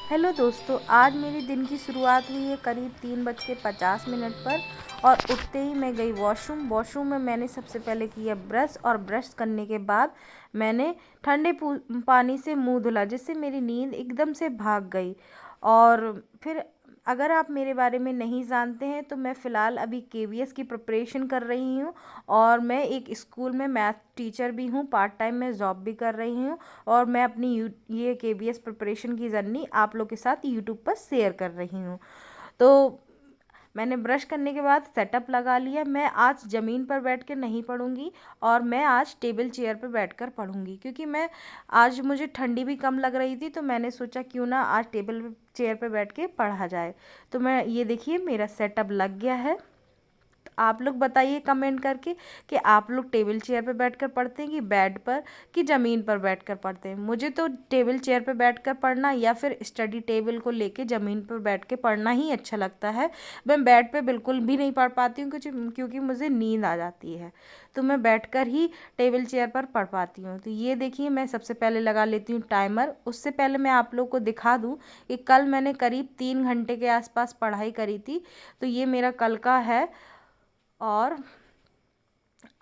Hello दोस्तों, आज मेरी दिन की शुरुआत हुई है करीब 3:50 पर। और उठते ही मैं गई वॉशरूम में मैंने सबसे पहले किया ब्रश, और ब्रश करने के बाद मैंने ठंडे पानी से मुंह धुला, जिससे मेरी नींद एकदम से भाग गई। और फिर अगर आप मेरे बारे में नहीं जानते हैं तो मैं फ़िलहाल अभी केवीएस की प्रिपरेशन कर रही हूँ, और मैं एक स्कूल में मैथ टीचर भी हूँ, पार्ट टाइम मैं जॉब भी कर रही हूँ। और मैं अपनी ये केबीएस प्रिपरेशन की जर्नी आप लोग के साथ यूट्यूब पर शेयर कर रही हूँ। तो मैंने ब्रश करने के बाद सेटअप लगा लिया। मैं आज ज़मीन पर बैठ कर नहीं पढ़ूंगी, और मैं आज टेबल चेयर पर बैठकर पढ़ूंगी, क्योंकि मैं आज मुझे ठंडी भी कम लग रही थी, तो मैंने सोचा क्यों ना आज टेबल चेयर पर बैठ के पढ़ा जाए। तो मैं ये देखिए मेरा सेटअप लग गया है। आप लोग बताइए कमेंट करके कि आप लोग टेबल चेयर पर बैठकर पढ़ते हैं कि बेड पर, कि ज़मीन पर बैठकर पढ़ते हैं। मुझे तो टेबल चेयर पर बैठकर पढ़ना या फिर स्टडी टेबल को लेके ज़मीन पर बैठ के पढ़ना ही अच्छा लगता है। मैं बेड पे बिल्कुल भी नहीं पढ़ पाती हूँ, क्योंकि मुझे नींद आ जाती है। तो मैं बैठकर ही टेबल चेयर पर पढ़ पाती हूँ। तो ये देखिए मैं सबसे पहले लगा लेती हूँ टाइमर। उससे पहले मैं आप लोग को दिखा दूँ कि कल मैंने करीब 3 घंटे के आसपास पढ़ाई करी थी। तो ये मेरा कल का है। और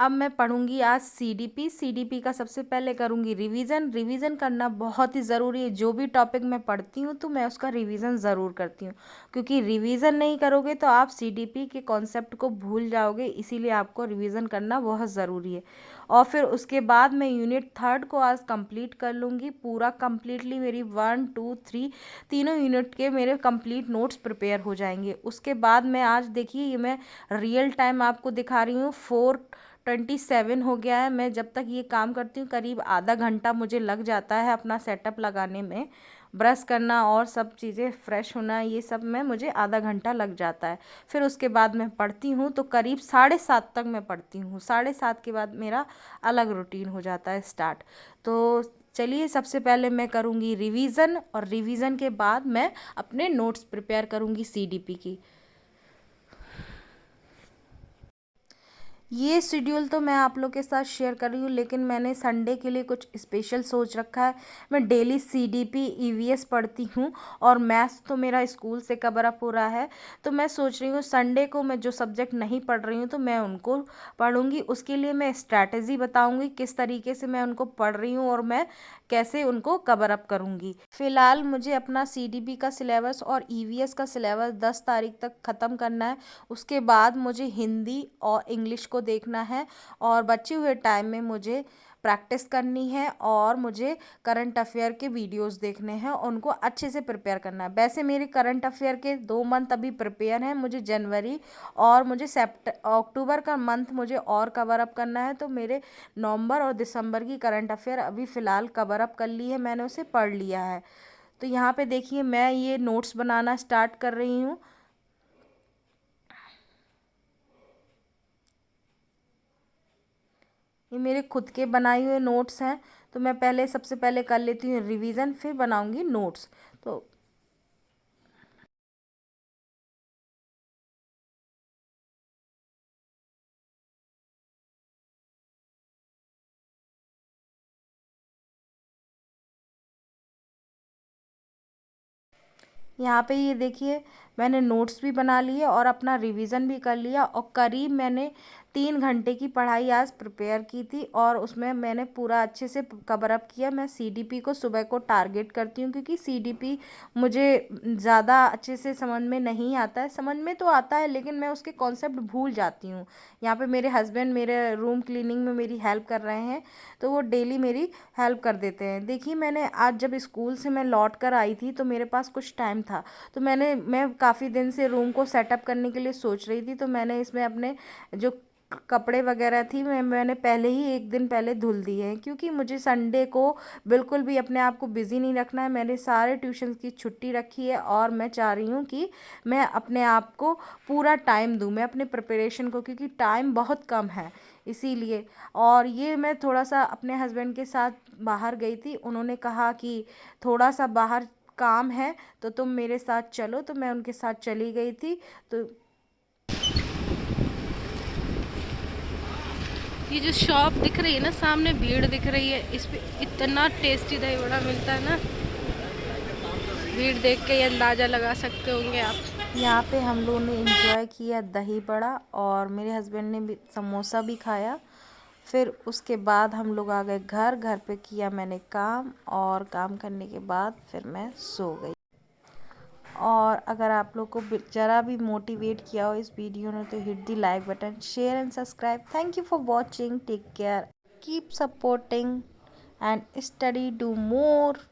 अब मैं पढ़ूंगी आज सीडीपी का सबसे पहले करूंगी रिवीजन करना बहुत ही ज़रूरी है। जो भी टॉपिक मैं पढ़ती हूँ तो मैं उसका रिवीजन ज़रूर करती हूँ, क्योंकि रिवीजन नहीं करोगे तो आप सीडीपी के कॉन्सेप्ट को भूल जाओगे। इसीलिए आपको रिवीजन करना बहुत ज़रूरी है। और फिर उसके बाद मैं यूनिट 3 को आज कंप्लीट कर लूँगी पूरा कंप्लीटली। मेरी 1 2 3 तीनों यूनिट के मेरे कंप्लीट नोट्स प्रिपेयर हो जाएंगे। उसके बाद मैं आज देखिए ये मैं रियल टाइम आपको दिखा रही हूँ। 4:27 हो गया है। मैं जब तक ये काम करती हूँ करीब आधा घंटा मुझे लग जाता है अपना सेटअप लगाने में। ब्रश करना और सब चीज़ें फ्रेश होना, ये सब में मुझे आधा घंटा लग जाता है। फिर उसके बाद मैं पढ़ती हूँ तो करीब 7:30 तक मैं पढ़ती हूँ। 7:30 के बाद मेरा अलग रूटीन हो जाता है स्टार्ट। तो चलिए सबसे पहले मैं करूँगी रिवीजन, और रिवीजन के बाद मैं अपने नोट्स प्रिपेयर करूँगी सीडीपी की। ये शेड्यूल तो मैं आप लोग के साथ शेयर कर रही हूँ, लेकिन मैंने संडे के लिए कुछ स्पेशल सोच रखा है। मैं डेली सीडीपी ईवीएस पढ़ती हूँ, और मैथ्स तो मेरा स्कूल से कवर अप हो रहा है। तो मैं सोच रही हूँ संडे को मैं जो सब्जेक्ट नहीं पढ़ रही हूँ तो मैं उनको पढ़ूंगी। उसके लिए मैं स्ट्रैटेजी बताऊंगी किस तरीके से मैं उनको पढ़ रही हूँ, और मैं कैसे उनको कवर अप करूँगी। फ़िलहाल मुझे अपना सीडीपी का सिलेबस और ईवीएस का सिलेबस 10 तारीख तक ख़त्म करना है। उसके बाद मुझे हिंदी और इंग्लिश को देखना है, और बचे हुए टाइम में मुझे प्रैक्टिस करनी है, और मुझे करंट अफेयर के वीडियोस देखने हैं, उनको अच्छे से प्रिपेयर करना है। वैसे मेरे करंट अफेयर के 2 मंथ अभी प्रिपेयर हैं। मुझे जनवरी और मुझे अक्टूबर का मंथ मुझे और कवर अप करना है। तो मेरे नवंबर और दिसंबर की करंट अफेयर अभी फ़िलहाल कवर अप कर ली है, मैंने उसे पढ़ लिया है। तो यहाँ पे देखिए मैं ये नोट्स बनाना स्टार्ट कर रही हूँ। ये मेरे खुद के बनाए हुए नोट्स हैं। तो मैं पहले सबसे पहले कर लेती हूँ रिवीजन, फिर बनाऊंगी नोट्स। तो यहाँ पे ये देखिए मैंने नोट्स भी बना लिए और अपना रिवीजन भी कर लिया, और करीब मैंने 3 घंटे की पढ़ाई आज प्रिपेयर की थी, और उसमें मैंने पूरा अच्छे से कवर अप किया। मैं सीडीपी को सुबह को टारगेट करती हूँ, क्योंकि सीडीपी मुझे ज़्यादा अच्छे से समझ में नहीं आता है। समझ में तो आता है लेकिन मैं उसके कॉन्सेप्ट भूल जाती हूँ। यहाँ पे मेरे हस्बैंड मेरे रूम क्लीनिंग में मेरी हेल्प कर रहे हैं, तो वो डेली मेरी हेल्प कर देते हैं। देखिए मैंने आज जब स्कूल से मैं लौट कर आई थी तो मेरे पास कुछ टाइम था। तो मैं काफ़ी दिन से रूम को सेटअप करने के लिए सोच रही थी। तो मैंने इसमें अपने जो कपड़े वगैरह थी मैंने पहले ही एक दिन पहले धुल दिए हैं, क्योंकि मुझे संडे को बिल्कुल भी अपने आप को बिज़ी नहीं रखना है। मैंने सारे ट्यूशन की छुट्टी रखी है, और मैं चाह रही हूँ कि मैं अपने आप को पूरा टाइम दूँ, मैं अपने प्रिपरेशन को, क्योंकि टाइम बहुत कम है इसीलिए। और ये मैं थोड़ा सा अपने हस्बैंड के साथ बाहर गई थी। उन्होंने कहा कि थोड़ा सा बाहर काम है तो तुम मेरे साथ चलो, तो मैं उनके साथ चली गई थी। तो ये जो शॉप दिख रही है ना, सामने भीड़ दिख रही है, इस पे इतना टेस्टी दही बड़ा मिलता है ना। भीड़ देख के ये अंदाज़ा लगा सकते होंगे आप। यहाँ पे हम लोगों ने एंजॉय किया दही बड़ा, और मेरे हस्बैंड ने भी समोसा भी खाया। फिर उसके बाद हम लोग आ गए घर। घर पे किया मैंने काम, और काम करने के बाद फिर मैं सो गई। और अगर आप लोग को ज़रा भी मोटिवेट किया हो इस वीडियो ने तो hit the like button, share and subscribe. Thank you for watching, take care, keep supporting and study, do more.